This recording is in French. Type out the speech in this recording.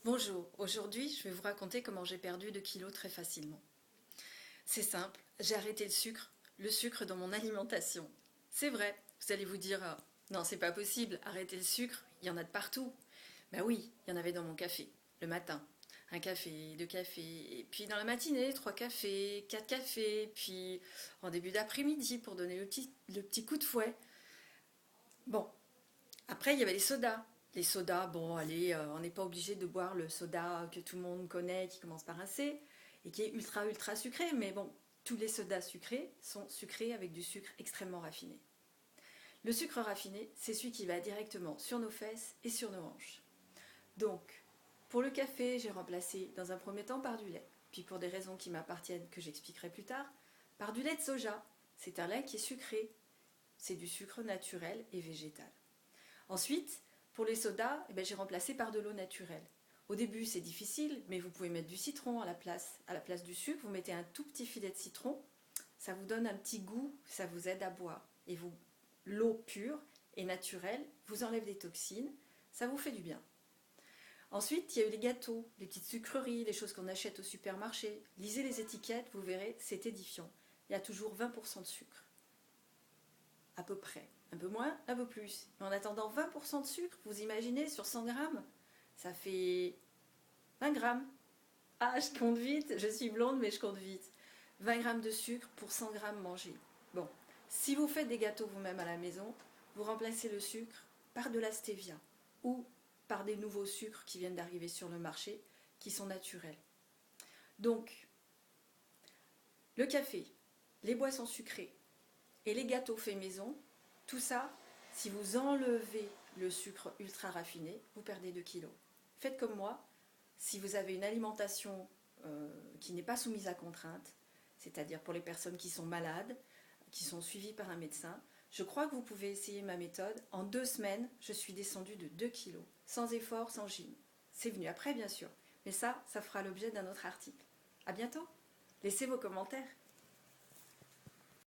Bonjour, aujourd'hui je vais vous raconter comment j'ai perdu 2 kilos très facilement. C'est simple, j'ai arrêté le sucre dans mon alimentation. C'est vrai, vous allez vous dire, non c'est pas possible, arrêter le sucre, il y en a de partout. Ben oui, il y en avait dans mon café, le matin. Un café, deux cafés, et puis dans la matinée, trois cafés, quatre cafés, puis en début d'après-midi pour donner le petit coup de fouet. Bon, après, il y avait les sodas. Les sodas, bon, allez, on n'est pas obligé de boire le soda que tout le monde connaît, qui commence par un C, et qui est ultra, ultra sucré. Mais bon, tous les sodas sucrés sont sucrés avec du sucre extrêmement raffiné. Le sucre raffiné, c'est celui qui va directement sur nos fesses et sur nos hanches. Donc, pour le café, j'ai remplacé dans un premier temps par du lait. Puis pour des raisons qui m'appartiennent, que j'expliquerai plus tard, par du lait de soja. C'est un lait qui est sucré. C'est du sucre naturel et végétal. Ensuite, pour les sodas, j'ai remplacé par de l'eau naturelle. Au début, c'est difficile, mais vous pouvez mettre du citron à la place du sucre. Vous mettez un tout petit filet de citron, ça vous donne un petit goût, ça vous aide à boire. Et l'eau pure et naturelle vous enlève des toxines, ça vous fait du bien. Ensuite, il y a eu les gâteaux, les petites sucreries, les choses qu'on achète au supermarché. Lisez les étiquettes, vous verrez, c'est édifiant. Il y a toujours 20% de sucre. À peu près. Un peu moins, un peu plus. Mais en attendant 20% de sucre, vous imaginez, sur 100 grammes, ça fait 20 grammes. Ah, je compte vite, je suis blonde, mais je compte vite. 20 grammes de sucre pour 100 grammes mangés. Bon, si vous faites des gâteaux vous-même à la maison, vous remplacez le sucre par de la stevia ou par des nouveaux sucres qui viennent d'arriver sur le marché, qui sont naturels. Donc, le café, les boissons sucrées et les gâteaux faits maison, tout ça, si vous enlevez le sucre ultra raffiné, vous perdez 2 kilos. Faites comme moi, si vous avez une alimentation qui n'est pas soumise à contrainte, c'est-à-dire pour les personnes qui sont malades, qui sont suivies par un médecin, je crois que vous pouvez essayer ma méthode. En 2 semaines, je suis descendue de 2 kilos, sans effort, sans gym. C'est venu après, bien sûr, mais ça fera l'objet d'un autre article. À bientôt. Laissez vos commentaires.